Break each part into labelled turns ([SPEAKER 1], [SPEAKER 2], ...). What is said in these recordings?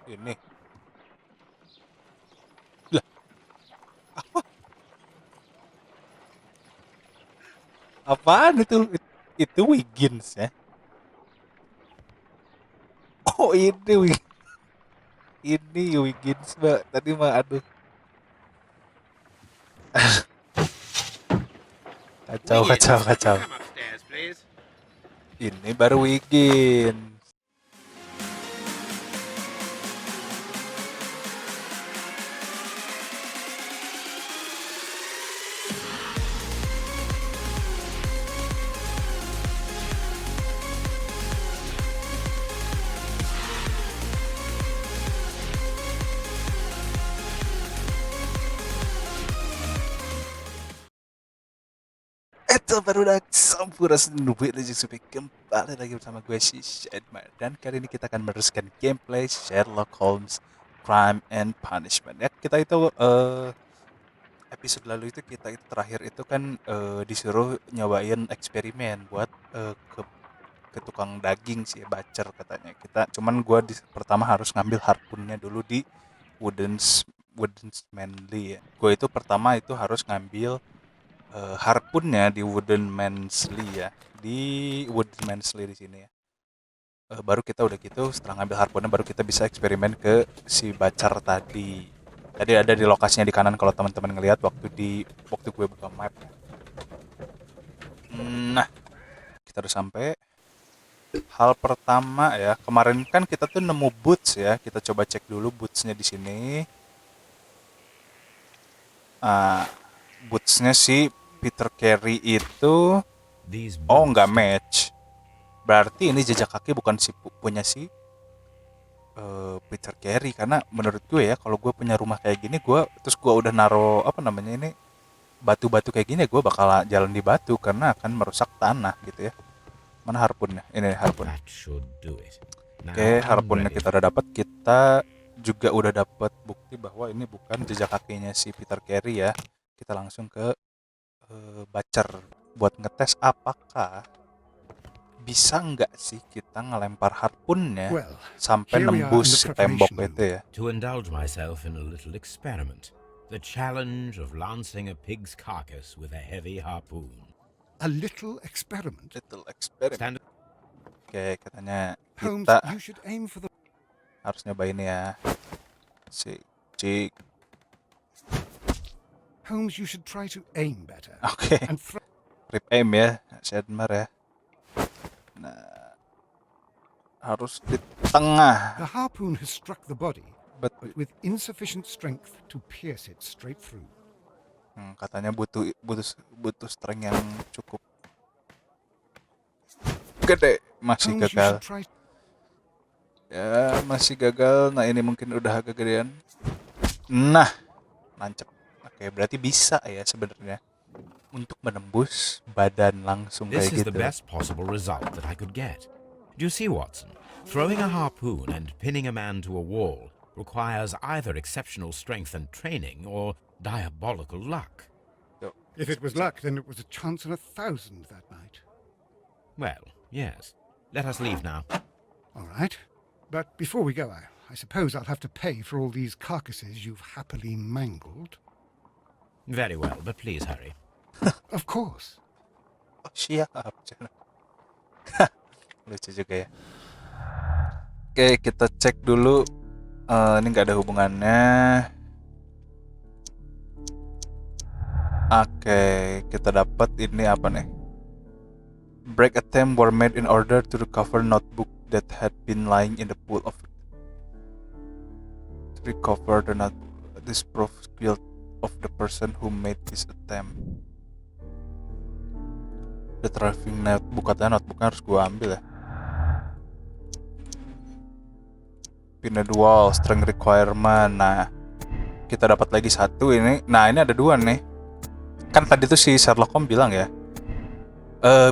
[SPEAKER 1] Ini. Lah, apa? Apaan itu? Itu Wiggins ya. Oh, ini Wiggins, Mbak. Tadi mah aduh, kacau kacau
[SPEAKER 2] Wiggins, could you
[SPEAKER 1] kacau.
[SPEAKER 2] come upstairs, please?
[SPEAKER 1] Ini baru Wiggins. Itu baru dah Sampurasun Nubi Legend Supaya kembali lagi bersama gue si Shedmar. Dan kali ini kita akan meneruskan gameplay Sherlock Holmes Crime and Punishment. Ya, kita itu episode lalu itu kita itu terakhir itu kan disuruh nyobain eksperimen buat ke tukang daging sih, bacer katanya. Cuman gue pertama harus ngambil harpunnya dulu di Wooden's Manly ya. Gue itu pertama itu harus ngambil harpunnya di Wooden Mansley ya, di Wooden Mansley di sini ya. Baru kita udah gitu, setelah ngambil harpunnya baru kita bisa eksperimen ke si bacar tadi. Tadi ada di lokasinya di kanan kalau teman-teman ngelihat waktu gue buka map. Nah, kita udah sampai. Hal pertama ya, kemarin kan kita tuh nemu boots ya. Kita coba cek dulu bootsnya di sini. Ah, bootsnya si Peter Carey itu nggak match. Berarti ini jejak kaki bukan punya si Peter Carey, karena menurut gue ya kalau gue punya rumah kayak gini, terus gue udah naro apa namanya ini batu-batu kayak gini, gue bakal jalan di batu karena akan merusak tanah gitu ya. Mana harpunnya? Ini harpun. Oke, harpunnya kita udah dapat. Kita juga udah dapat bukti bahwa ini bukan jejak kakinya si Peter Carey ya. Kita langsung ke bacer buat ngetes apakah bisa nggak sih kita ngelempar harpunnya sampai nembus tembok itu ya.
[SPEAKER 3] To indulge myself in a little experiment. The challenge of lancing a pig's carcass with a heavy harpoon.
[SPEAKER 4] A little experiment.
[SPEAKER 1] Oke, katanya
[SPEAKER 4] Holmes,
[SPEAKER 1] kita
[SPEAKER 4] you should aim for the...
[SPEAKER 1] harus nyobain ya. Cik.
[SPEAKER 4] Holmes, you should try to aim better.
[SPEAKER 1] Oke. Rip aim ya, Sedmar ya. Nah, harus di tengah.
[SPEAKER 4] The harpoon has struck the body,
[SPEAKER 1] but
[SPEAKER 4] with insufficient strength to pierce it straight through.
[SPEAKER 1] Katanya butuh strength yang cukup gede. Masih gagal. Ya, masih gagal. Nah, ini mungkin udah agak gedean. Nah, nancep. Oke, berarti bisa ya sebenarnya untuk menembus badan langsung kayak gitu.
[SPEAKER 3] This is the best possible result that I could get. Do you see, Watson? Throwing a harpoon and pinning a man to a wall requires either exceptional strength and training or diabolical luck.
[SPEAKER 4] If it was luck, then it was a chance in 1,000 that night.
[SPEAKER 3] Well, yes. Let us leave now.
[SPEAKER 4] All right. But before we go, I suppose I'll have to pay for all these carcasses you've happily mangled.
[SPEAKER 3] Very well, but please hurry.
[SPEAKER 4] Of course.
[SPEAKER 1] Oh, siap. Lucu juga ya. Oke, kita cek dulu. Ini nggak ada hubungannya. Oke, kita dapat ini apa nih? Break attempt were made in order to recover notebook that had been lying in the pool of it. To recover the notebook, this proves guilt of the person who made this attempt. The driving notebook, katanya notebooknya harus gue ambil ya. Pin the wall, strength requirement. Nah, kita dapat lagi satu ini. Nah, ini ada dua nih. Kan tadi tuh si Sherlock Holmes bilang ya,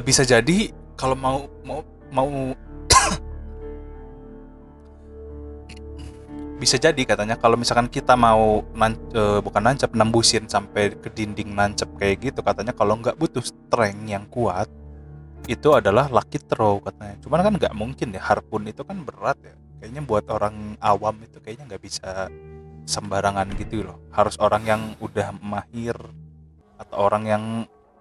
[SPEAKER 1] bisa jadi kalau mau bisa jadi katanya kalau misalkan kita mau bukan nancep, nembusin sampai ke dinding nancep kayak gitu, katanya kalau nggak butuh strength yang kuat itu adalah lucky throw katanya. Cuman kan nggak mungkin ya, harpun itu kan berat ya. Kayaknya buat orang awam itu kayaknya nggak bisa sembarangan gitu loh. Harus orang yang udah mahir atau orang yang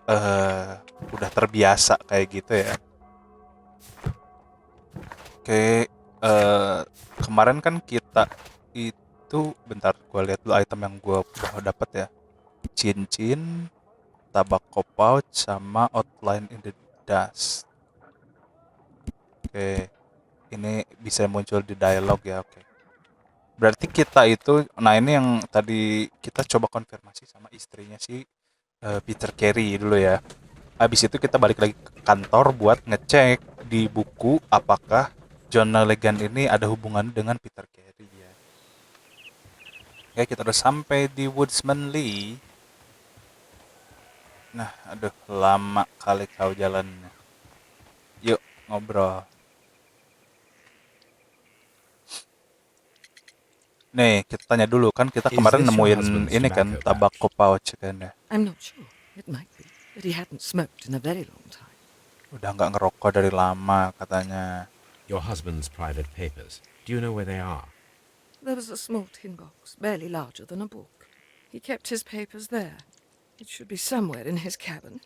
[SPEAKER 1] eh udah terbiasa kayak gitu ya. Oke, kemarin kan kita itu bentar gua lihat dulu item yang gua udah dapet ya. Cincin, tobacco pouch sama outline in the dust. Oke, ini bisa muncul di dialog ya. Oke. Berarti kita itu, nah ini yang tadi kita coba konfirmasi sama istrinya si Peter Carey dulu ya. Habis itu kita balik lagi ke kantor buat ngecek di buku apakah John Legend ini ada hubungan dengan Peter Carey ya. Oke, kita udah sampai di Woodsman Lee. Nah, aduh lama kali kau jalannya. Yuk ngobrol. Nih, kita tanya dulu kan kita
[SPEAKER 3] Is
[SPEAKER 1] kemarin
[SPEAKER 3] this your
[SPEAKER 1] nemuin
[SPEAKER 3] husband's
[SPEAKER 1] ini kan
[SPEAKER 3] tobacco
[SPEAKER 1] tobacco
[SPEAKER 3] pouch?
[SPEAKER 1] pouch kan ya.
[SPEAKER 2] I'm not sure. It might be. But he hadn't smoked in a very long time.
[SPEAKER 1] Udah nggak ngerokok dari lama katanya.
[SPEAKER 3] Your husband's private papers. Do you know where they are?
[SPEAKER 2] There was a small tin box, barely larger than a book. He kept his papers there. It should be somewhere in his cabin.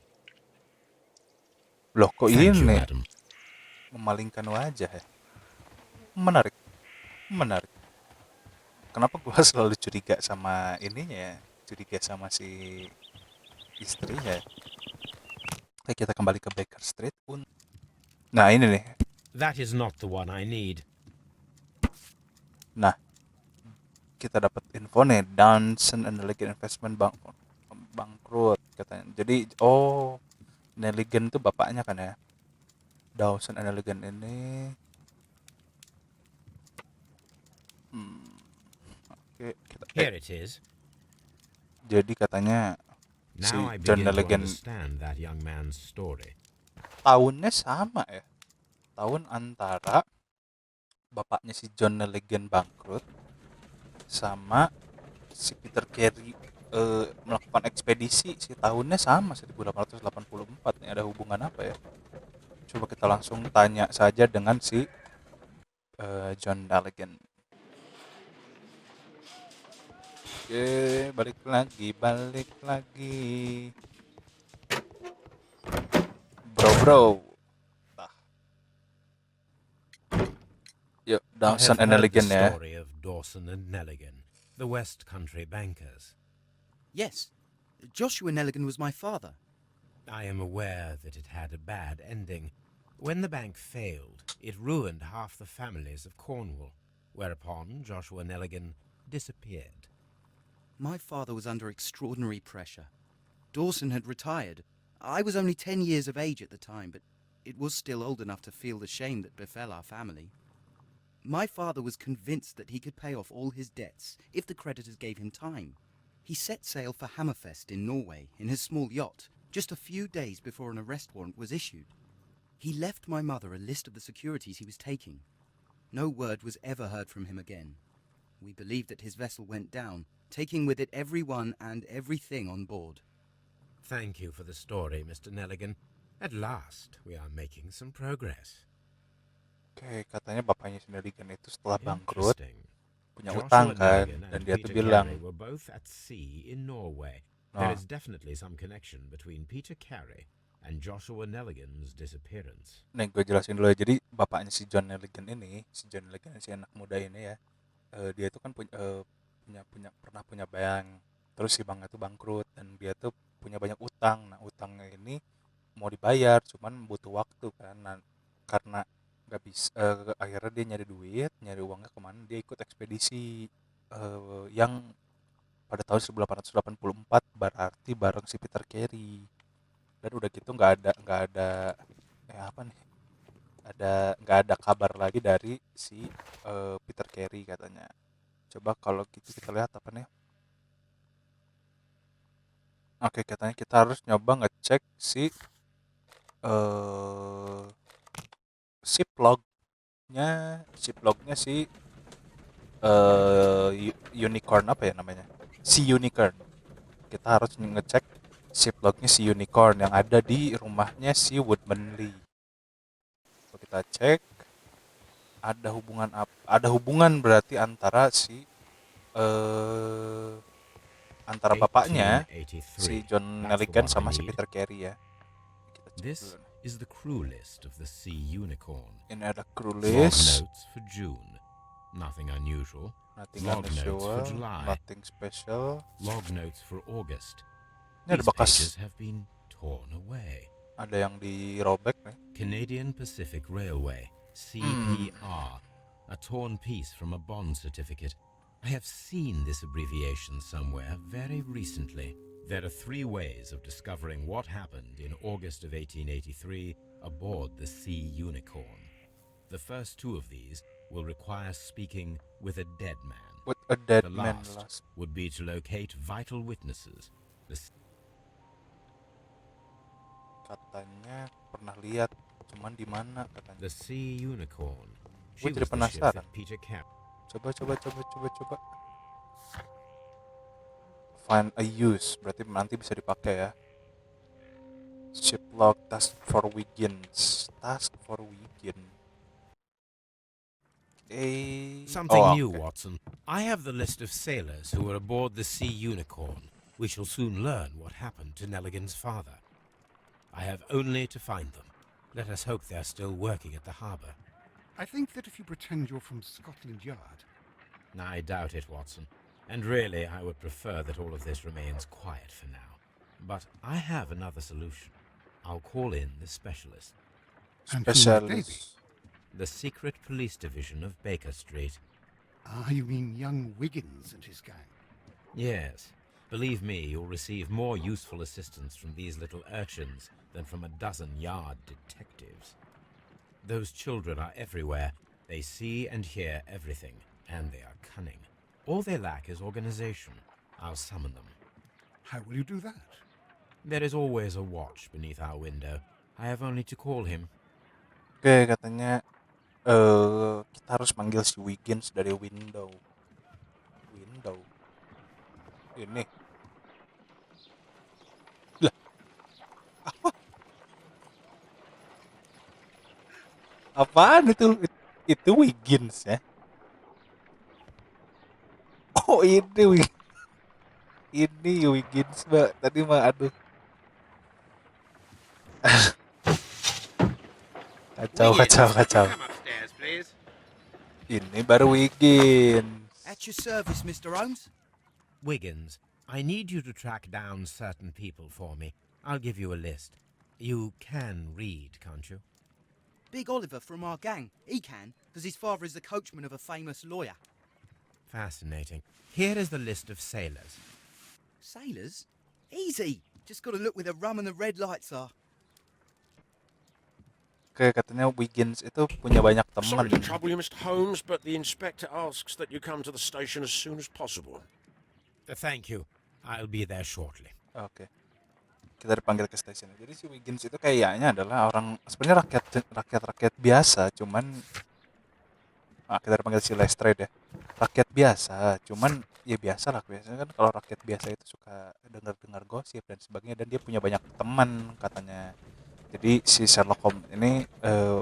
[SPEAKER 1] Loh kok
[SPEAKER 3] Thank you,
[SPEAKER 1] ini
[SPEAKER 3] madam.
[SPEAKER 1] memalingkan wajah ya? Menarik, menarik. Kenapa gua selalu curiga sama ininya ya? Curiga sama si istrinya. Oke, kita kembali ke Baker Street. Nah ini nih.
[SPEAKER 3] That is not the one I need.
[SPEAKER 1] Nah, kita dapat info nih. Dawson and Nelligan Investment Bank bangkrut katanya. Jadi, oh, Nelligan itu bapaknya kan ya? Dawson and Nelligan ini. Oke, kita,
[SPEAKER 3] Here it is.
[SPEAKER 1] jadi katanya si
[SPEAKER 3] Now I
[SPEAKER 1] John
[SPEAKER 3] begin to
[SPEAKER 1] Nelligan
[SPEAKER 3] understand that young man's story.
[SPEAKER 1] tahunnya sama ya. Tahun antara bapaknya si John Nelligan bangkrut sama si Peter Carey melakukan ekspedisi si tahunnya sama 1884 nih. Ada hubungan apa ya? Coba kita langsung tanya saja dengan si John Nelligan. Oke, balik lagi. Bro. Nah, yuk,
[SPEAKER 3] I
[SPEAKER 1] Dawson
[SPEAKER 3] have
[SPEAKER 1] and
[SPEAKER 3] heard the
[SPEAKER 1] Nelligan ya.
[SPEAKER 3] story of Dawson and Nelligan, the West Country bankers.
[SPEAKER 5] Yes, Joshua Nelligan was my father.
[SPEAKER 3] I am aware that it had a bad ending. When the bank failed, it ruined half the families of Cornwall, whereupon Joshua Nelligan disappeared.
[SPEAKER 5] My father was under extraordinary pressure. Dawson had retired. I was only 10 years of age at the time, but it was still old enough to feel the shame that befell our family. My father was convinced that he could pay off all his debts if the creditors gave him time. He set sail for Hammerfest in Norway in his small yacht just a few days before an arrest warrant was issued. He left my mother a list of the securities he was taking. No word was ever heard from him again. We believe that his vessel went down, taking with it everyone and everything on board.
[SPEAKER 3] Thank you for the story, Mr. Nelligan. At last, we are making some progress.
[SPEAKER 1] Oke, katanya bapaknya si Nelligan itu setelah bangkrut
[SPEAKER 3] Interesting.
[SPEAKER 1] punya utang
[SPEAKER 3] Joshua
[SPEAKER 1] kan,
[SPEAKER 3] Nelligan
[SPEAKER 1] dan
[SPEAKER 3] and
[SPEAKER 1] dia tuh
[SPEAKER 3] Peter
[SPEAKER 1] bilang,
[SPEAKER 3] Carey were both at sea in Norway.
[SPEAKER 1] nah,
[SPEAKER 3] There is definitely some connection between Peter Carey and Joshua Nelligan's disappearance.
[SPEAKER 1] nih gue jelasin dulu ya. Jadi bapaknya si John Nelligan ini, si anak muda ini ya, dia tuh kan pernah punya bank. Terus si bank itu bangkrut dan dia tuh punya banyak utang. Nah, utangnya ini mau dibayar, cuman butuh waktu kan. Nah, karena nggak bisa, akhirnya dia nyari uangnya kemana? Dia ikut ekspedisi yang pada tahun 1884 berarti bareng si Peter Carey. Dan udah gitu nggak ada apa nih? Nggak ada kabar lagi dari si Peter Carey katanya. Coba kalau gitu kita lihat apa nih? Oke, katanya kita harus nyoba ngecek si eh shiplognya si unicorn apa ya namanya? Si unicorn. Kita harus ngecek shiplognya si unicorn yang ada di rumahnya si Woodman Lee. Coba kita cek. Ada hubungan berarti antara antara bapaknya si
[SPEAKER 3] 1883.
[SPEAKER 1] John
[SPEAKER 3] That's the
[SPEAKER 1] Nelligan
[SPEAKER 3] one I
[SPEAKER 1] sama si
[SPEAKER 3] need.
[SPEAKER 1] Peter Carey ya. Kita cek dulu
[SPEAKER 3] This
[SPEAKER 1] nih.
[SPEAKER 3] is the crew list of the Sea Unicorn.
[SPEAKER 1] Ini ada crew
[SPEAKER 3] Log
[SPEAKER 1] list,
[SPEAKER 3] notes for June. Nothing unusual.
[SPEAKER 1] nothing
[SPEAKER 3] Log notes for
[SPEAKER 1] unusual,
[SPEAKER 3] July.
[SPEAKER 1] nothing special.
[SPEAKER 3] Log notes for August.
[SPEAKER 1] Ini ada
[SPEAKER 3] These
[SPEAKER 1] bekas,
[SPEAKER 3] pages have been torn away.
[SPEAKER 1] ada yang dirobek nih.
[SPEAKER 3] Canadian Pacific Railway, CPR. A torn piece from a bond certificate. I have seen this abbreviation somewhere very recently. There are 3 ways of discovering what happened in August of 1883 aboard the Sea Unicorn. The first 2 of these will require speaking with a dead man.
[SPEAKER 1] With a dead
[SPEAKER 3] The
[SPEAKER 1] man
[SPEAKER 3] last would be to locate vital witnesses.
[SPEAKER 1] Katanya pernah lihat, cuman di mana katanya.
[SPEAKER 3] The Sea Unicorn.
[SPEAKER 1] Gue
[SPEAKER 3] She
[SPEAKER 1] jadi
[SPEAKER 3] was the ship
[SPEAKER 1] penasaran.
[SPEAKER 3] that Peter Cap.
[SPEAKER 1] Coba. Find a use, berarti nanti bisa dipakai ya. Ship log task for Wiggins.
[SPEAKER 3] Something new,
[SPEAKER 1] okay.
[SPEAKER 3] Watson. I have the list of sailors who were aboard the Sea Unicorn. We shall soon learn what happened to Nelligan's father. I have only to find them. Let us hope they're still working at the harbour.
[SPEAKER 4] I think that if you pretend you're from Scotland Yard...
[SPEAKER 3] I doubt it, Watson. And really, I would prefer that all of this remains quiet for now. But I have another solution. I'll call in the specialist.
[SPEAKER 4] And who would they be?
[SPEAKER 1] Specialist.
[SPEAKER 3] The secret police division of Baker Street.
[SPEAKER 4] Ah, you mean young Wiggins and his gang?
[SPEAKER 3] Yes. Believe me, you'll receive more useful assistance from these little urchins than from a dozen yard detectives. Those children are everywhere. They see and hear everything, and they are cunning. All they lack is organization. I'll summon them.
[SPEAKER 4] How will you do that?
[SPEAKER 3] There is always a watch beneath our window. I have only to call him.
[SPEAKER 1] Oke, katanya kita harus panggil si Wiggins dari window. Ini. Lah. Apa? Apaan itu? Itu Wiggins ya? Oh, ini Wiggins. Ini Wiggins, Mbak. Tadi mah aduh. Kacau.
[SPEAKER 6] Come upstairs, please.
[SPEAKER 1] Ini baru Wiggins.
[SPEAKER 5] At your service, Mr. Holmes.
[SPEAKER 3] Wiggins, I need you to track down certain people for me. I'll give you a list. You can read, can't you?
[SPEAKER 5] Big Oliver from our gang. He can, because his father is the coachman of a famous lawyer.
[SPEAKER 3] Fascinating. Here is the list of sailors.
[SPEAKER 5] Sailors? Easy. Just got to look where the rum and the red lights are.
[SPEAKER 1] Oke, katanya Wiggins itu punya banyak
[SPEAKER 6] Sorry
[SPEAKER 1] teman.
[SPEAKER 6] to trouble you, Mr. Holmes, but the inspector asks that you come to the station as soon as possible.
[SPEAKER 3] Thank you. I'll be there shortly.
[SPEAKER 1] Oke. Kita dipanggil ke stasiun. Jadi si Wiggins itu kayaknya adalah orang sebenarnya rakyat biasa, cuman kita dipanggil si Lestrade ya. Rakyat biasa, cuman ya biasa lah, biasanya kan kalau rakyat biasa itu suka dengar-dengar gosip dan sebagainya, dan dia punya banyak teman katanya. Jadi si Sherlock Holmes ini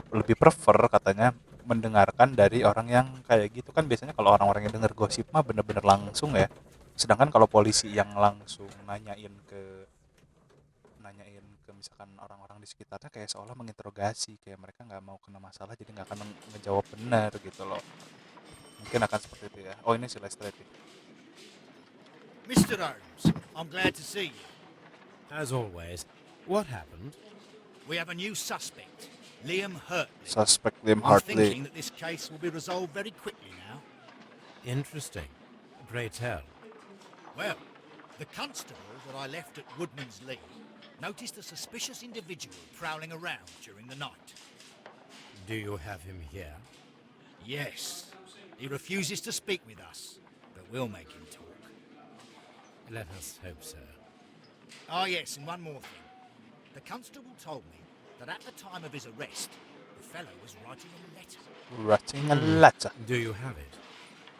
[SPEAKER 1] lebih prefer katanya mendengarkan dari orang yang kayak gitu. Kan biasanya kalau orang-orang yang dengar gosip mah bener-bener langsung ya. Sedangkan kalau polisi yang langsung nanyain ke misalkan orang-orang di sekitarnya kayak seolah menginterogasi, kayak mereka nggak mau kena masalah jadi nggak akan ngejawab benar gitu loh. Mungkin akan seperti itu ya. Oh, ini si Lestrade.
[SPEAKER 7] Mr. Holmes, I'm glad to see you.
[SPEAKER 3] As always, what happened?
[SPEAKER 7] We have a new suspect, Liam Hartley.
[SPEAKER 1] Suspect Liam
[SPEAKER 7] I'm
[SPEAKER 1] Hartley.
[SPEAKER 7] thinking that this case will be resolved very quickly now.
[SPEAKER 3] Interesting. Pray tell.
[SPEAKER 7] Well, the constable that I left at Woodman's Lee noticed a suspicious individual prowling around during the night.
[SPEAKER 3] Do you have him here?
[SPEAKER 7] Yes, he refuses to speak with us, but we'll make him talk.
[SPEAKER 3] Let us hope so.
[SPEAKER 7] Ah, yes, and one more thing. The constable told me that at the time of his arrest, the fellow was writing a letter.
[SPEAKER 1] Writing a letter.
[SPEAKER 3] Do you have it?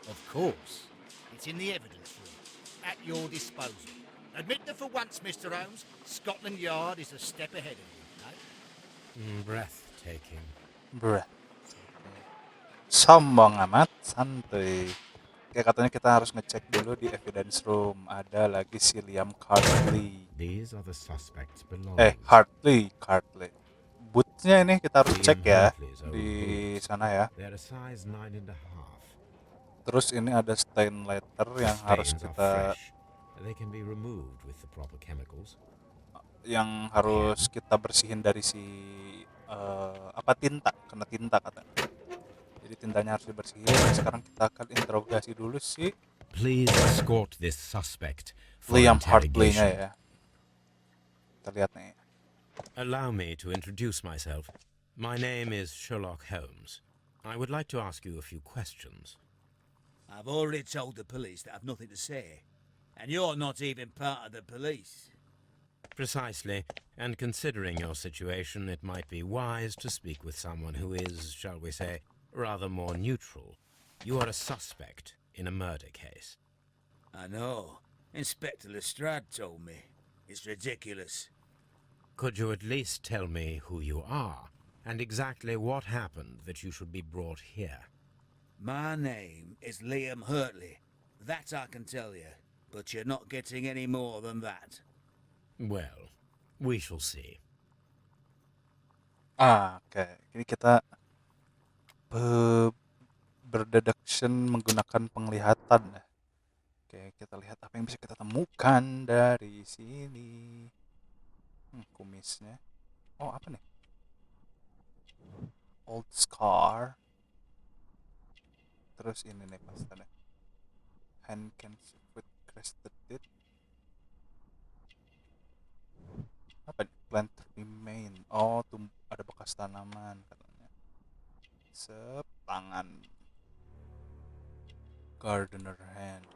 [SPEAKER 7] Of course. It's in the evidence room, at your disposal. Admit that for once, Mr. Holmes, Scotland Yard is a step ahead of you, no?
[SPEAKER 3] Breathtaking.
[SPEAKER 1] Breath. Sombong amat, santuy. Kayak katanya kita harus ngecek dulu di evidence room. Ada lagi si Liam Hartley.
[SPEAKER 3] These are the suspect's belongings.
[SPEAKER 1] Hartley. Bootnya ini kita harus
[SPEAKER 3] Liam
[SPEAKER 1] cek ya
[SPEAKER 3] Hartley's old
[SPEAKER 1] di
[SPEAKER 3] boots.
[SPEAKER 1] sana ya.
[SPEAKER 3] They're a size 9.5.
[SPEAKER 1] Terus ini ada stain letter yang harus
[SPEAKER 3] Stains are
[SPEAKER 1] kita
[SPEAKER 3] fresh. They can be removed with the proper chemicals.
[SPEAKER 1] bersihin dari si tinta, kena tinta katanya. Jadi tintanya harus dibersihin. Sekarang kita akan interogasi dulu si
[SPEAKER 3] Please escort this suspect for
[SPEAKER 1] Liam Hartley-nya
[SPEAKER 3] interrogation.
[SPEAKER 1] ya. Kita lihat nih.
[SPEAKER 3] Allow me to introduce myself. My name is Sherlock Holmes. I would like to ask you a few questions.
[SPEAKER 7] I've already told the police that I've nothing to say. And you're not even part of the police.
[SPEAKER 3] Precisely, and considering your situation, it might be wise to speak with someone who is, shall we say, rather more neutral. You are a suspect in a murder case.
[SPEAKER 7] I know. Inspector Lestrade told me. It's ridiculous.
[SPEAKER 3] Could you at least tell me who you are, and exactly what happened that you should be brought here?
[SPEAKER 7] My name is Liam Hartley. That I can tell you. But you're not getting any more than that.
[SPEAKER 3] Well, we shall see.
[SPEAKER 1] Oke. Ini kita berdeduction menggunakan penglihatan ya. Oke, kita lihat apa yang bisa kita temukan dari sini. Kumisnya. Oh, apa nih? Old scar. Terus ini nih pastinya. Hand can foot crested it. Apa nih? Plant remain. Oh, ada bekas tanaman katanya. Sepangan. Gardener hand.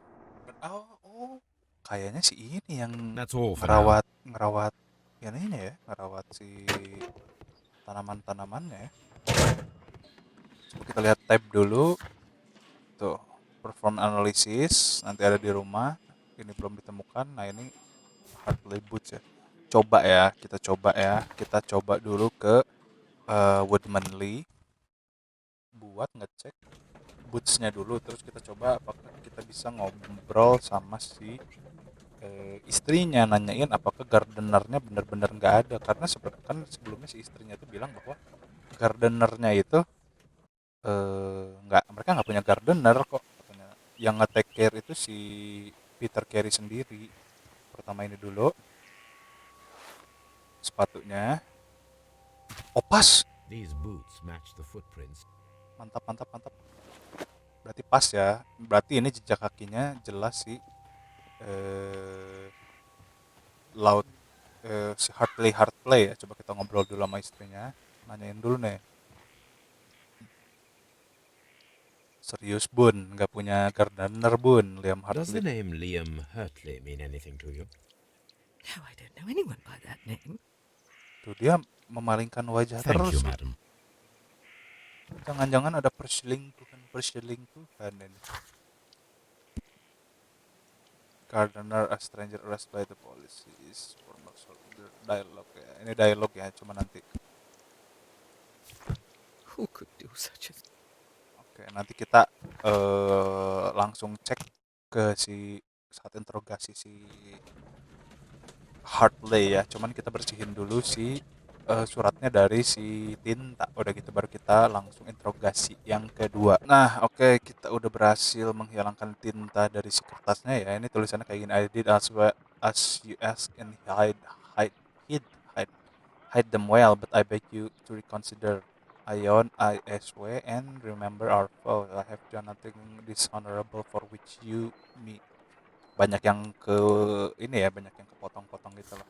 [SPEAKER 1] Oh, kayaknya si ini yang
[SPEAKER 3] That's all for now.
[SPEAKER 1] ngerawat ini ya, ngerawat si tanaman-tanamannya ya. Coba kita lihat tab dulu. Tuh, perform analysis nanti ada di rumah. Ini belum ditemukan. Nah, ini Hartley boots ya. Kita coba dulu ke Woodmanley buat ngecek bootsnya dulu, terus kita coba apakah kita bisa ngobrol sama si istrinya, nanyain apakah gardenernya benar-benar nggak ada, karena kan sebelumnya si istrinya itu bilang bahwa gardenernya itu mereka nggak punya gardener kok katanya. Yang nge-take care itu si Peter Carey sendiri. Pertama ini dulu sepatunya. Pas.
[SPEAKER 3] These boots match the footprints.
[SPEAKER 1] Mantap. Berarti pas ya. Berarti ini jejak kakinya jelas si si Hartley ya. Coba kita ngobrol dulu sama istrinya. Nanyain dulu nih. Serius bun, nggak punya gardener bun, Liam
[SPEAKER 3] Does the
[SPEAKER 1] Hartley.
[SPEAKER 3] name Liam Hartley mean anything to you?
[SPEAKER 2] No, I don't know anyone by that name.
[SPEAKER 1] Tuh dia memalingkan wajah
[SPEAKER 3] Thank
[SPEAKER 1] terus.
[SPEAKER 3] you, madam.
[SPEAKER 1] Jangan-jangan ada perselingkuhan ini. Gardener, a stranger arrested by the police is formal dialogue ya. Ini dialog ya, cuma nanti.
[SPEAKER 2] Who could do such a thing?
[SPEAKER 1] Oke, nanti kita langsung cek ke saat interogasi si Hartley ya. Cuman kita bersihin dulu si suratnya dari si tinta. Udah gitu baru kita langsung interogasi yang kedua. Nah, oke, kita udah berhasil menghilangkan tinta dari si kertasnya ya. Ini tulisannya kayak gini. I did as well as you ask and hide them well, but I beg you to reconsider. Ion ISW and remember our vow. I have done nothing dishonorable for which you me. Banyak yang banyak yang kepotong-potong gitu loh.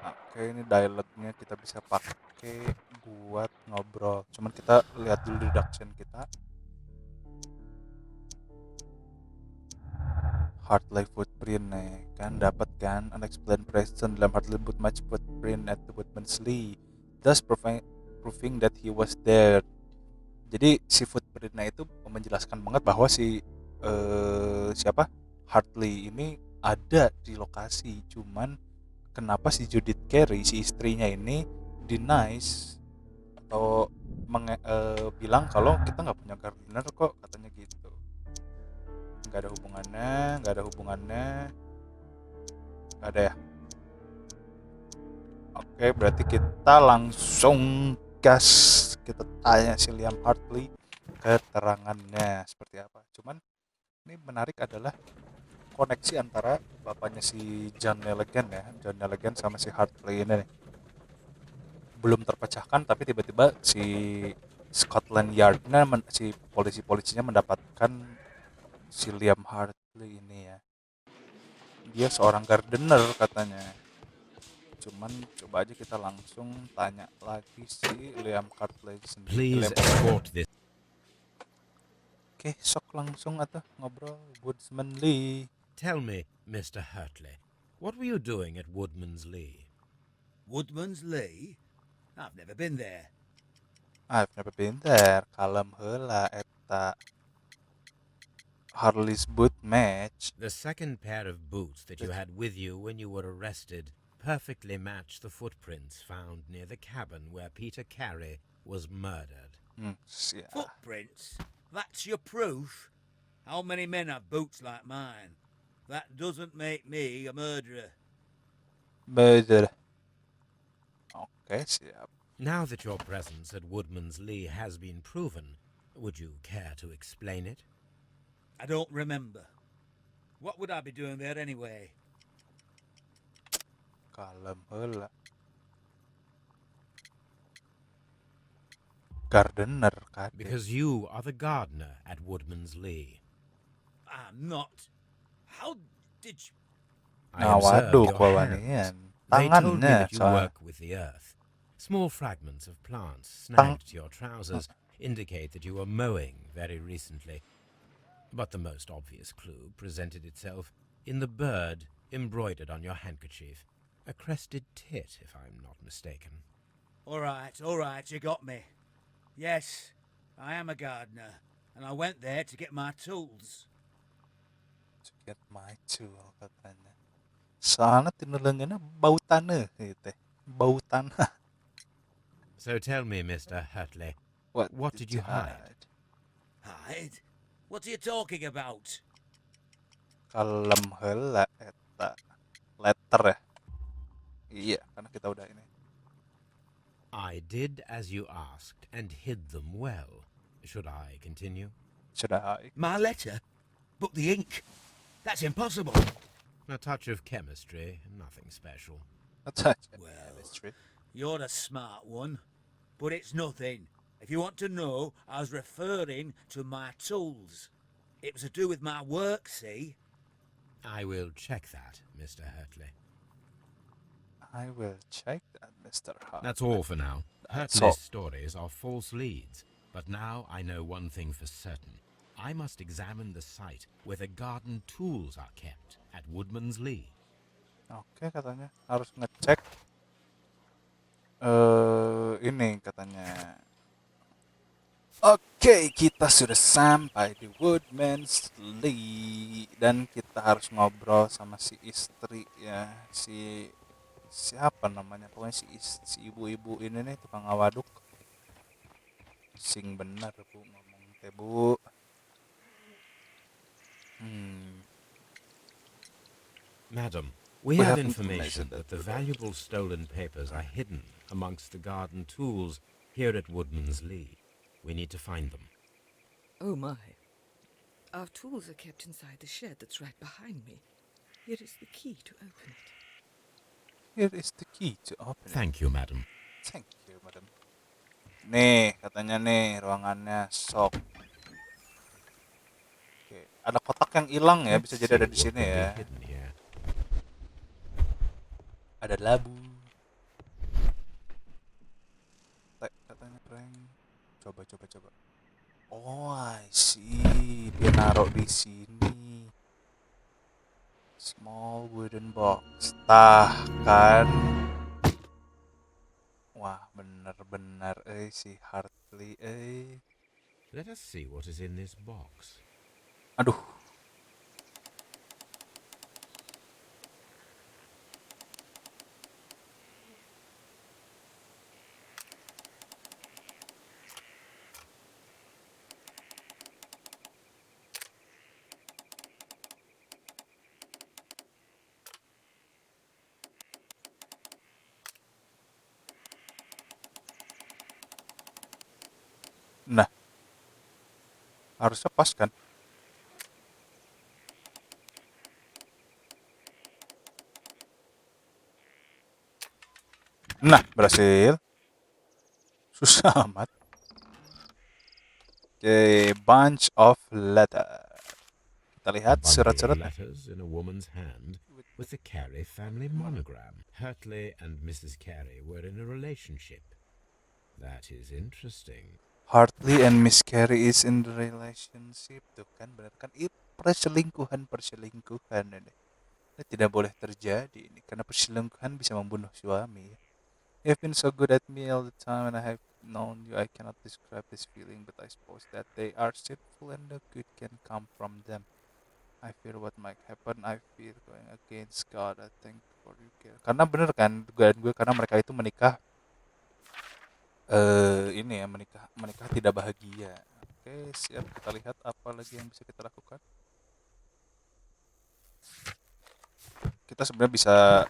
[SPEAKER 1] Oke, ini dialognya kita bisa pakai buat ngobrol. Cuman kita lihat dulu deduction kita. Hartley footprint nih, kan dapat kan unexplained presence dalam Hartley boot match footprint at the Woodmansley, thus proving that he was there. Jadi si footprintnya itu menjelaskan banget bahwa si Hartley ini ada di lokasi. Cuman kenapa si Judith Carey, si istrinya ini denies atau bilang kalau kita nggak punya gardener kok, katanya gitu. Nggak ada hubungannya, nggak ada ya. Oke, berarti kita langsung gas, kita tanya si Liam Hartley keterangannya seperti apa. Cuman ini menarik adalah koneksi antara bapaknya si John Nelligan ya, John Nelligan sama si Hartley ini nih. Belum terpecahkan, tapi tiba-tiba si Scotland Yardnya, si polisi-polisinya mendapatkan si Liam Hartley ini ya. Dia seorang gardener katanya. Cuman coba aja kita langsung tanya lagi si Liam Hartley sendiri.
[SPEAKER 3] Please escort this.
[SPEAKER 1] Oke, sok langsung atau ngobrol Woodsman Lee.
[SPEAKER 3] Tell me, Mr. Hartley, what were you doing at Woodman's Lee?
[SPEAKER 7] Woodman's Lee? I've never been there.
[SPEAKER 1] I've never been there. Kalem heula eta Harley's boot match.
[SPEAKER 3] The second pair of boots that you had with you when you were arrested perfectly match the footprints found near the cabin where Peter Carey was murdered.
[SPEAKER 1] Yeah.
[SPEAKER 7] Footprints? That's your proof? How many men have boots like mine? That doesn't make me a murderer.
[SPEAKER 1] Murder. Okay, siap.
[SPEAKER 3] Now that your presence at Woodman's Lee has been proven, would you care to explain it?
[SPEAKER 7] I don't remember. What would I be doing there anyway?
[SPEAKER 1] Kalem heula. Gardener kade.
[SPEAKER 3] Because you are the gardener at Woodman's Lee.
[SPEAKER 7] I'm not. How did you...
[SPEAKER 3] I
[SPEAKER 1] Nah,
[SPEAKER 3] observed
[SPEAKER 1] waduh,
[SPEAKER 3] your
[SPEAKER 1] kewanian.
[SPEAKER 3] hands. They told me
[SPEAKER 1] Tangannya,
[SPEAKER 3] that you
[SPEAKER 1] soalnya.
[SPEAKER 3] work with the earth. Small fragments of plants snagged to your trousers indicate that you were mowing very recently. But the most obvious clue presented itself in the bird embroidered on your handkerchief. A crested tit, if I'm not mistaken.
[SPEAKER 7] All right, you got me. Yes, I am a gardener, and I went there to get my tools.
[SPEAKER 1] To get my tool, katanya. Soalnya tinulengannya bau tanah gitu. Bau tanah.
[SPEAKER 3] So tell me, Mr. Hartley, what did you hide?
[SPEAKER 7] Hide? What are you talking about?
[SPEAKER 1] Kalem heula eta. Letter ya. Iya, karena kita udah ini.
[SPEAKER 3] I did as you asked and hid them well. Should I continue?
[SPEAKER 1] Sudah.
[SPEAKER 7] My letter? But the ink? That's impossible.
[SPEAKER 3] A touch of chemistry, nothing special.
[SPEAKER 7] Well,
[SPEAKER 1] Chemistry.
[SPEAKER 7] you're a smart one, but it's nothing. If you want to know, I was referring to my tools. It was to do with my work, see?
[SPEAKER 3] I will check that, Mr. Hartley.
[SPEAKER 1] I will check that, Mr. Hart.
[SPEAKER 3] That's all for now.
[SPEAKER 1] That's
[SPEAKER 3] Hartley's
[SPEAKER 1] all.
[SPEAKER 3] stories are false leads, but now I know one thing for certain. I must examine the site where the garden tools are kept at Woodman's Lee.
[SPEAKER 1] Oke, katanya harus ngecek ini katanya. Oke, kita sudah sampai di Woodman's Lee dan kita harus ngobrol sama si istri ya, si siapa namanya, pokoknya si ibu-ibu ini nih, tukang awaduk. Sing bener bu ngomong teh bu.
[SPEAKER 3] Madam, we have information that the valuable stolen papers are hidden amongst the garden tools here at Woodman's Lee. We need to find them.
[SPEAKER 2] Oh, my. Our tools are kept inside the shed that's right behind me. Here is the key to open it.
[SPEAKER 1] Here is the key to open it.
[SPEAKER 3] Thank you, madam.
[SPEAKER 1] Thank you, madam. Nih, katanya nih ruangannya sok. Oke, ada kotak yang hilang ya, bisa jadi ada di
[SPEAKER 3] See what
[SPEAKER 1] sini
[SPEAKER 3] can be
[SPEAKER 1] ya.
[SPEAKER 3] hidden here.
[SPEAKER 1] Ada labu. Katanya prank. Coba. Oh, I see. Dia naruh di sini. Small wooden box. Tah kan. Wah, bener-bener si Hartley
[SPEAKER 3] Let us see what is in this box.
[SPEAKER 1] Aduh. Nah, harusnya pas kan? Nah, berhasil. Susah amat. Oke, bunch of letter. Kita
[SPEAKER 3] A
[SPEAKER 1] lihat
[SPEAKER 3] bundle of
[SPEAKER 1] surat-suratnya.
[SPEAKER 3] letters in a woman's hand with the Carey family monogram. Hartley and Mrs. Carey were in a relationship. That is interesting.
[SPEAKER 1] Hartley and Miss Carey is in the relationship. Tuh kan, benar kan? Perselingkuhan ini. Ini tidak boleh terjadi ini karena perselingkuhan bisa membunuh suami. You've been so good at me all the time and I have known you. I cannot describe this feeling, but I suppose that they are sinful and no good can come from them. I fear what might happen. I fear going against God. I thank for you care. Karena bener kan, dugaan gue karena mereka itu menikah ini ya menikah tidak bahagia. Oke, siap, kita lihat apa lagi yang bisa kita lakukan. Kita sebenarnya bisa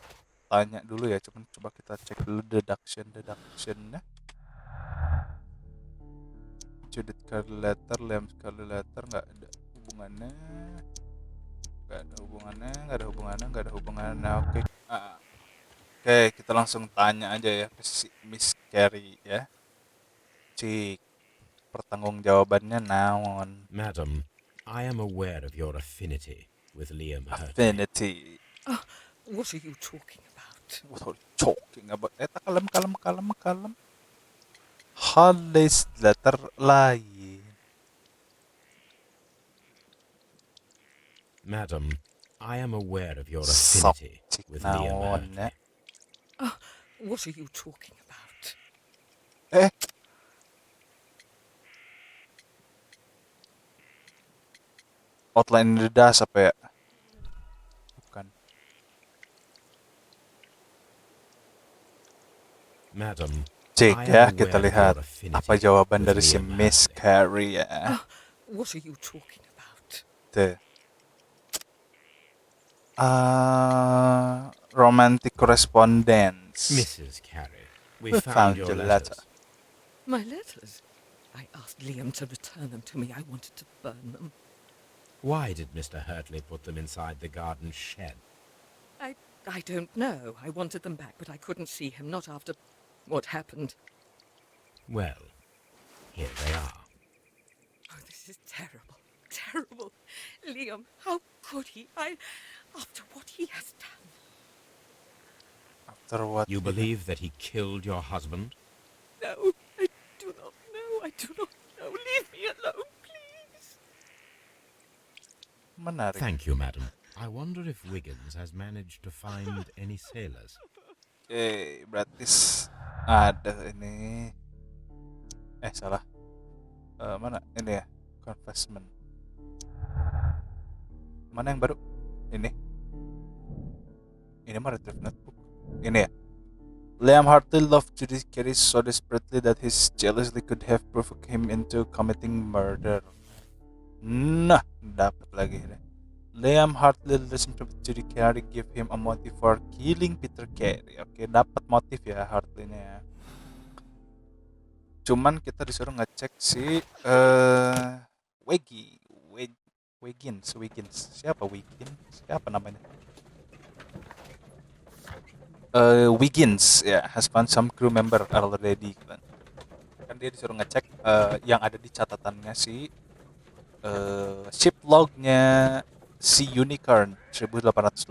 [SPEAKER 1] tanya dulu ya, cuman coba kita cek dulu deductionnya. Judith Carly letter, Liam Carly letter, nggak ada hubungannya. Oke. Oke, kita langsung tanya aja ya ke si Miss Carey ya. Cik, pertanggungjawabannya naon?
[SPEAKER 3] Madam, I am aware of your affinity with Liam Hartley.
[SPEAKER 1] Affinity.
[SPEAKER 2] What are you talking about?
[SPEAKER 1] What are you talking about? Kalem. Hartley's letter lain.
[SPEAKER 3] Madam, I am aware of your affinity
[SPEAKER 1] Cik
[SPEAKER 3] with Liam
[SPEAKER 1] naon ya.
[SPEAKER 3] Hartley.
[SPEAKER 2] What are you talking about?
[SPEAKER 1] Outline in the das apa ya? Bukan.
[SPEAKER 3] Madam,
[SPEAKER 1] Cek
[SPEAKER 3] I
[SPEAKER 1] ya,
[SPEAKER 3] am
[SPEAKER 1] kita
[SPEAKER 3] aware of
[SPEAKER 1] lihat
[SPEAKER 3] your affinity
[SPEAKER 1] apa jawaban
[SPEAKER 3] with
[SPEAKER 1] dari si
[SPEAKER 3] Liam
[SPEAKER 1] Miss
[SPEAKER 3] Hartley.
[SPEAKER 1] Carey ya.
[SPEAKER 2] What are you talking about?
[SPEAKER 1] Tuh. Romantic correspondence.
[SPEAKER 3] Mrs. Carey, we
[SPEAKER 1] We
[SPEAKER 3] found
[SPEAKER 1] found
[SPEAKER 3] your
[SPEAKER 1] your letter.
[SPEAKER 3] letters.
[SPEAKER 2] My letters? I asked Liam to return them to me. I wanted to burn them.
[SPEAKER 3] Why did Mr. Hartley put them inside the garden shed?
[SPEAKER 2] I don't know. I wanted them back, but I couldn't see him, not after what happened.
[SPEAKER 3] Well, here they are.
[SPEAKER 2] Oh, this is terrible. Terrible. Liam, how could he? After what he has done.
[SPEAKER 1] After what
[SPEAKER 3] You
[SPEAKER 1] he-
[SPEAKER 3] believe that he killed your husband?
[SPEAKER 2] No, I do not know. I do not know. Leave me alone, please.
[SPEAKER 1] Menarik.
[SPEAKER 3] Thank you, madam. I wonder if Wiggins has managed to find any sailors.
[SPEAKER 1] Oke, berarti ada ini. Salah. Mana? Ini ya, confessment. Mana yang baru? Ini. Ini mah retrieve notebook. Ini ya. Liam Hartley loved Judith Carey so desperately that his jealousy could have provoked him into committing murder. Nah, dapat lagi ini. Liam Hartley relationship with Judith Carey give him a motive for killing Peter Carey. Oke, dapat motif ya Hartley-nya ya. Cuman kita disuruh ngecek si Wiggins. Siapa Wiggins? Siapa namanya? Wiggins ya, has found some crew member already kan dia disuruh ngecek yang ada di catatannya si ship lognya si Unicorn 1884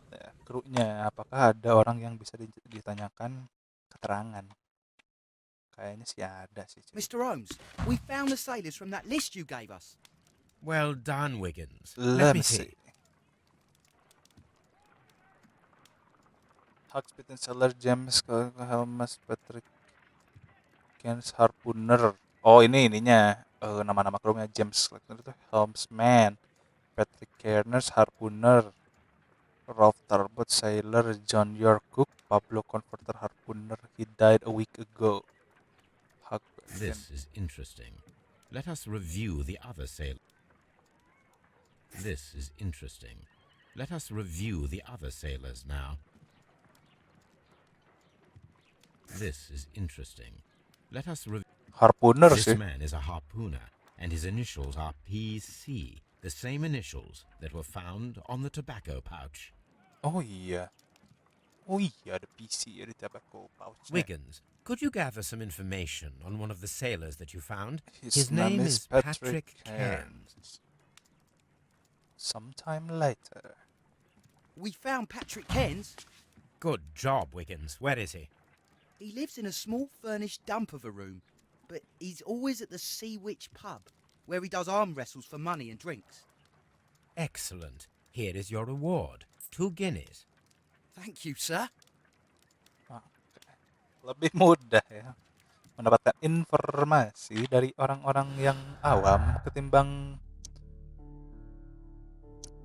[SPEAKER 1] ya, krunya apakah ada orang yang bisa ditanyakan keterangan. Kayaknya sih ada sih.
[SPEAKER 5] Mr. Holmes, we found the sailors from that list you gave us.
[SPEAKER 3] Well done, Wiggins.
[SPEAKER 1] Let me see. Hawksbit and Sailor James, Helmas, Patrick, Kens, Harpooner. Oh ininya nama-nama krumnya James itu helmsman, Patrick Cairns, harpooner, Ralph Tarbot, sailor, John York Cook, Pablo Converter, harpooner. He died a week ago.
[SPEAKER 3] This is interesting. Let us review the other sailors. This is interesting. Let us review the other sailors now. This is interesting. Let us review.
[SPEAKER 1] Harpooner
[SPEAKER 3] This
[SPEAKER 1] sih.
[SPEAKER 3] man is a harpooner, and his initials are PC, the same initials that were found on the tobacco pouch.
[SPEAKER 1] Oh iya. Oh iya, ada PC ya di tobacco pouchnya.
[SPEAKER 3] Wiggins, could you gather some information on one of the sailors that you found?
[SPEAKER 1] His name is Patrick
[SPEAKER 3] Cairns.
[SPEAKER 1] Cairns. Sometime later.
[SPEAKER 5] We found Patrick Cairns.
[SPEAKER 3] Good job, Wiggins. Where is he?
[SPEAKER 5] He lives in a small furnished dump of a room, but he's always at the Sea Witch pub, where he does arm wrestles for money and drinks.
[SPEAKER 3] Excellent. Here is your reward. 2 guineas.
[SPEAKER 5] Thank you, sir.
[SPEAKER 1] Lebih mudah ya mendapatkan informasi dari orang-orang yang awam ketimbang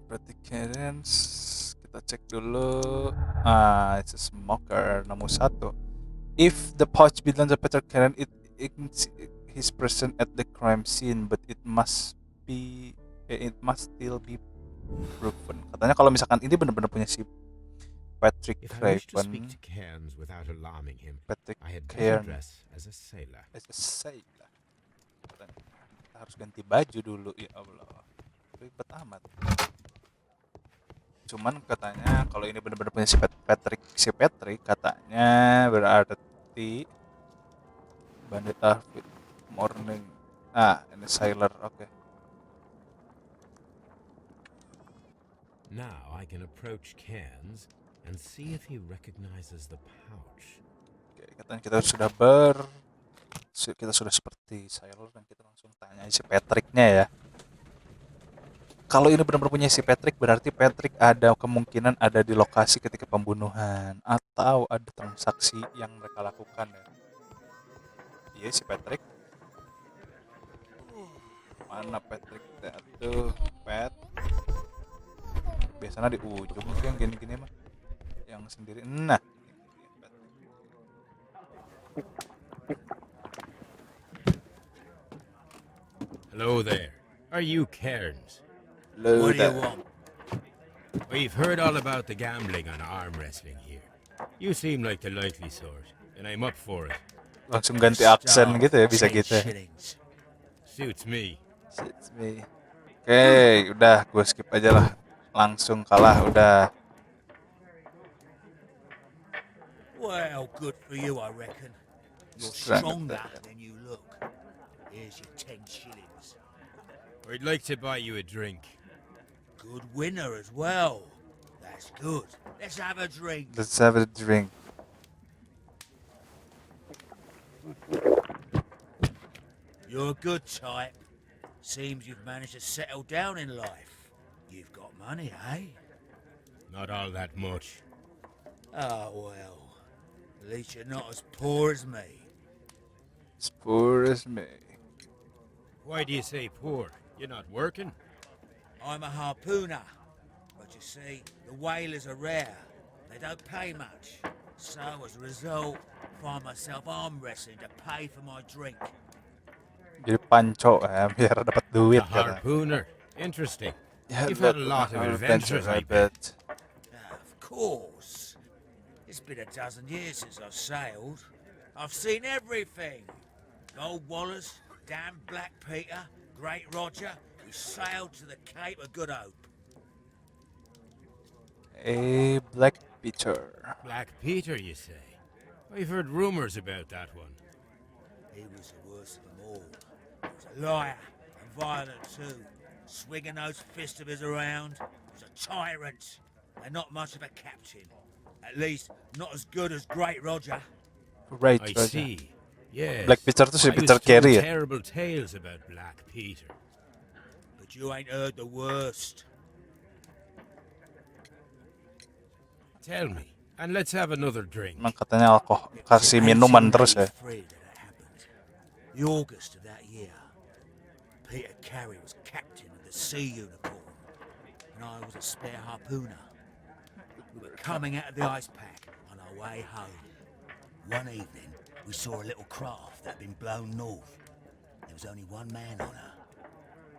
[SPEAKER 1] berarti Cairns. Kita cek dulu. It's a smoker nomor 1. If the pouch belongs to Peter Cairns, he's present at the crime scene, but it must still be proven. Katanya kalau misalkan ini benar-benar punya si Patrick
[SPEAKER 3] If I wish to
[SPEAKER 1] Craven,
[SPEAKER 3] speak to Cairns without alarming him,
[SPEAKER 1] Patrick
[SPEAKER 3] I had better
[SPEAKER 1] Cairns
[SPEAKER 3] dress as a sailor.
[SPEAKER 1] as a sailor. Katanya, kita harus ganti baju dulu, ya Allah, ribet amat. Cuman katanya kalau ini benar-benar punya si Patrick katanya berarti bandit outfit morning. Ini sailor, oke.
[SPEAKER 3] Now I can approach Cairns and see if he recognizes the pouch.
[SPEAKER 1] Oke, katanya kita sudah seperti sailor dan kita langsung tanya si Patricknya ya. Kalau ini benar-benar punya si Patrick, berarti Patrick ada kemungkinan ada di lokasi ketika pembunuhan atau ada transaksi yang mereka lakukan ya. Iya si Patrick. Mana Patrick? Tuh, Pat. Biasanya di ujung tuh yang gini-gini mah. Yang sendiri. Nah.
[SPEAKER 3] Hello there. Are you Cairns?
[SPEAKER 7] What do you want?
[SPEAKER 3] We've heard all about the gambling on arm wrestling here. You seem like the likely sort, and I'm up for it.
[SPEAKER 1] Langsung ganti aksen gitu ya, bisa
[SPEAKER 7] 10
[SPEAKER 1] gitu ya.
[SPEAKER 7] shillings.
[SPEAKER 3] Suits me.
[SPEAKER 1] It's me. Oke, udah gue skip aja lah. Langsung kalah udah.
[SPEAKER 7] Well, good for you, I reckon. You're
[SPEAKER 1] Strong
[SPEAKER 7] stronger
[SPEAKER 1] attack.
[SPEAKER 7] than you look. Here's your 10 shillings.
[SPEAKER 3] I'd like to buy you a drink.
[SPEAKER 7] Good winner as well. That's good. Let's have a drink.
[SPEAKER 1] Let's have a drink.
[SPEAKER 7] You're a good type. Seems you've managed to settle down in life. You've got money, eh?
[SPEAKER 3] Not all that much.
[SPEAKER 7] Oh, well. At least you're not as poor as me.
[SPEAKER 1] As poor as me.
[SPEAKER 3] Why do you say poor? You're not working?
[SPEAKER 7] I'm a harpooner. But you see, the whalers are rare. They don't pay much. So, as a result, find myself arm wrestling to pay for my drink.
[SPEAKER 1] Jadi panco ya, biar dapat duit
[SPEAKER 3] A
[SPEAKER 1] kata.
[SPEAKER 3] harpooner. Interesting.
[SPEAKER 1] Yeah,
[SPEAKER 3] You've had a lot of adventures, I bet.
[SPEAKER 7] Of course. It's been a dozen years since I've sailed. I've seen everything. Gold Wallers, damn Black Peter, Great Roger. We sailed to the Cape of Good Hope.
[SPEAKER 1] A Black Peter.
[SPEAKER 3] Black Peter, you say? I've heard rumors about that one.
[SPEAKER 7] He was the worst of them all. He was a liar and violent too. Swinging those fists of his around. He was a tyrant and not much of a captain. At least not as good as Great Roger.
[SPEAKER 1] Right,
[SPEAKER 3] I
[SPEAKER 1] Roger.
[SPEAKER 3] see. Yes.
[SPEAKER 1] Black Peter tuh si
[SPEAKER 3] I
[SPEAKER 1] Peter
[SPEAKER 3] was told
[SPEAKER 1] Carey ya.
[SPEAKER 3] terrible tales about Black Peter.
[SPEAKER 7] But you ain't heard the worst.
[SPEAKER 3] Tell me, and let's have another drink.
[SPEAKER 1] Emang katanya kasih minuman terus ya.
[SPEAKER 7] 1883 that happened. The August of that year. Peter Carey was captain of the Sea Unicorn, and I was a spare harpooner. We were coming out of the ice pack on our way home. One evening, we saw a little craft that had been blown north. There was only one man on her,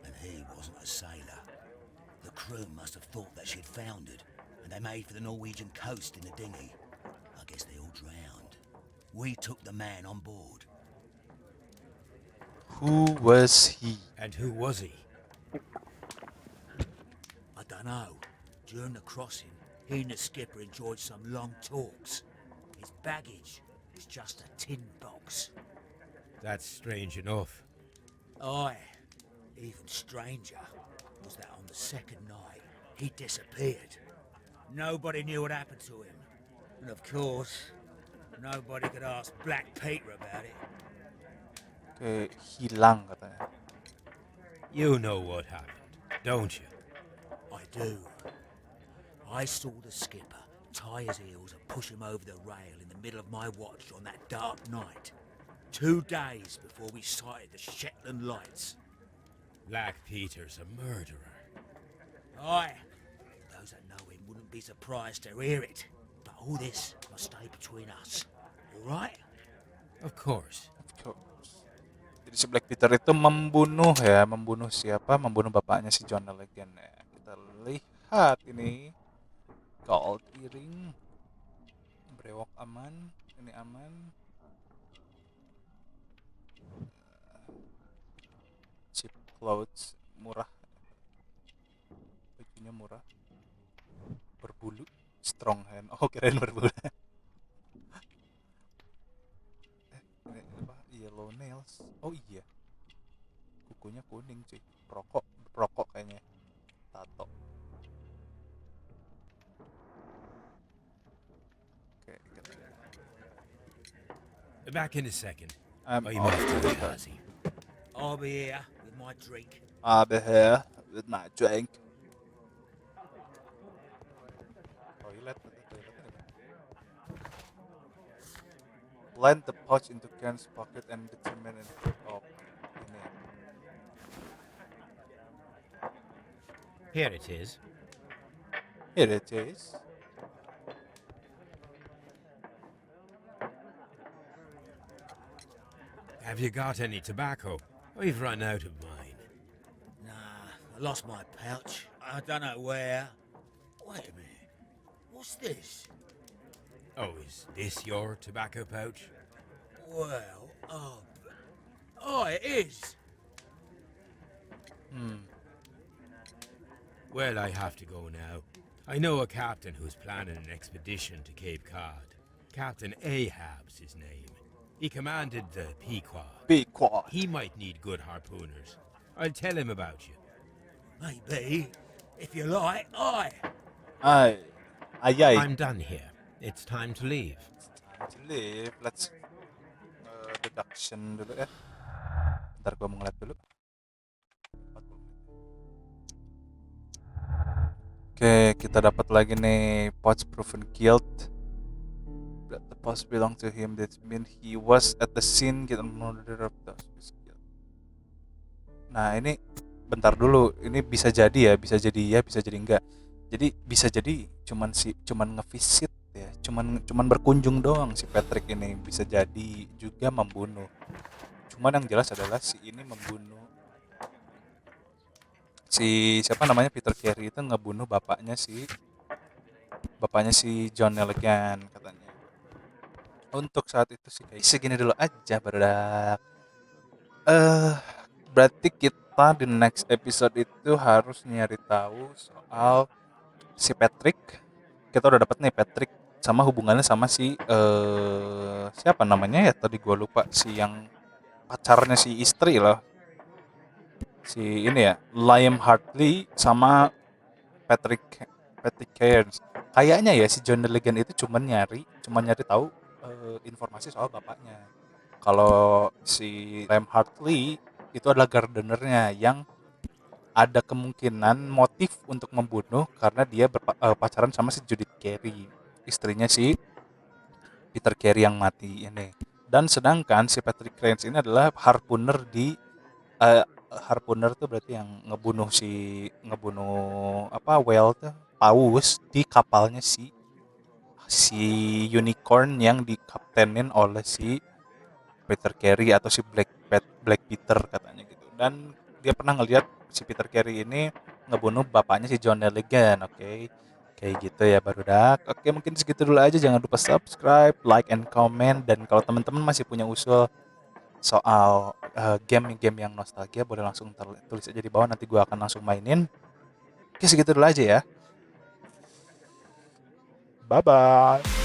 [SPEAKER 7] and he wasn't a sailor. The crew must have thought that she'd foundered, and they made for the Norwegian coast in the dinghy. I guess they all drowned. We took the man on board.
[SPEAKER 1] Who was he?
[SPEAKER 3] And who was he?
[SPEAKER 7] I dunno. During the crossing, he and the skipper enjoyed some long talks. His baggage was just a tin box.
[SPEAKER 3] That's strange enough.
[SPEAKER 7] Aye. Even stranger was that on the second night, he disappeared. Nobody knew what happened to him. And of course, nobody could ask Black Peter about it.
[SPEAKER 1] Oke, hilang katanya.
[SPEAKER 3] You know what happened, don't you?
[SPEAKER 7] I do. I saw the skipper tie his heels and push him over the rail in the middle of my watch on that dark night. 2 days before we sighted the Shetland lights.
[SPEAKER 3] Black Peter's a murderer.
[SPEAKER 7] Aye. Those that know him wouldn't be surprised to hear it. But all this must stay between us. All right?
[SPEAKER 3] Of course.
[SPEAKER 1] Jadi si Black Peter itu membunuh siapa? Membunuh bapaknya si John Legend ya. Kita lihat ini gold earring, brewok aman, ini aman. Cheap clothes murah, bajunya murah, berbulu, strong hand. Oh kirain berbulu. Ini apa? Yellow nails. Oh iya, kukunya kuning cuy. Perokok kayaknya. Tato. Oke,
[SPEAKER 3] Back in a second.
[SPEAKER 1] I'm
[SPEAKER 3] Oh, you
[SPEAKER 1] off
[SPEAKER 3] must
[SPEAKER 1] to
[SPEAKER 3] have
[SPEAKER 1] the
[SPEAKER 3] it, has he?
[SPEAKER 7] I'll be here with my drink.
[SPEAKER 1] I'll be here with my drink. Toilet. Land the pouch into Ken's pocket and determine it. Oh, ini.
[SPEAKER 3] Here it is.
[SPEAKER 1] Here it is.
[SPEAKER 3] Have you got any tobacco? We've run out of mine.
[SPEAKER 7] Nah, I lost my pouch. I don't know where. Wait a minute. What's this?
[SPEAKER 3] Oh, is this your tobacco pouch?
[SPEAKER 7] Well, oh, it is.
[SPEAKER 3] Well, I have to go now. I know a captain who's planning an expedition to Cape Cod. Captain Ahab's his name. He commanded the Pequod.
[SPEAKER 1] Be quiet.
[SPEAKER 3] He might need good harpooners. I'll tell him about you.
[SPEAKER 7] Maybe. If you like, aye.
[SPEAKER 1] Ay.
[SPEAKER 3] I'm done here. It's time to leave.
[SPEAKER 1] Time to leave. Let's deduction dulu ya. Ntar gua mau ngeliat dulu. 40 menit. Oke, kita dapat lagi nih pouch proven killed. That the pouch belong to him. That means he was at the scene. Get murder of the killed. Nah ini bentar dulu. Ini bisa jadi ya, bisa jadi enggak. Jadi bisa jadi cuman ngevisit ya, cuman berkunjung doang si Patrick ini, bisa jadi juga membunuh. Cuman yang jelas adalah si ini membunuh si siapa namanya Peter Carey itu ngebunuh bapaknya si John Legend katanya. Untuk saat itu sih kayak segini dulu aja barudak. Berarti kita di next episode itu harus nyari tahu soal si Patrick. Kita udah dapat nih Patrick sama hubungannya sama si siapa namanya ya tadi gue lupa, si yang pacarnya si istri loh, si ini ya Liam Hartley sama Patrick Cairns. Kayaknya ya si John Legend itu cuma nyari tahu informasi soal bapaknya. Kalau si Liam Hartley itu adalah gardenernya yang ada kemungkinan motif untuk membunuh karena dia pacaran sama si Judith Carey, istrinya si Peter Carey yang mati ini. Dan sedangkan si Patrick Chrimes ini adalah harpooner di harpooner tuh berarti yang ngebunuh apa whale tuh, paus di kapalnya si unicorn yang dikaptenin oleh si Peter Carey atau si Black Peter katanya gitu. Dan dia pernah ngelihat si Peter Carey ini ngebunuh bapaknya si John Legend. Oke. Kayak gitu ya barudak. Oke, mungkin segitu dulu aja. Jangan lupa subscribe, like, and comment. Dan kalau teman-teman masih punya usul soal game-game yang nostalgia boleh langsung tulis aja di bawah, nanti gue akan langsung mainin. Oke, segitu dulu aja ya. Bye bye.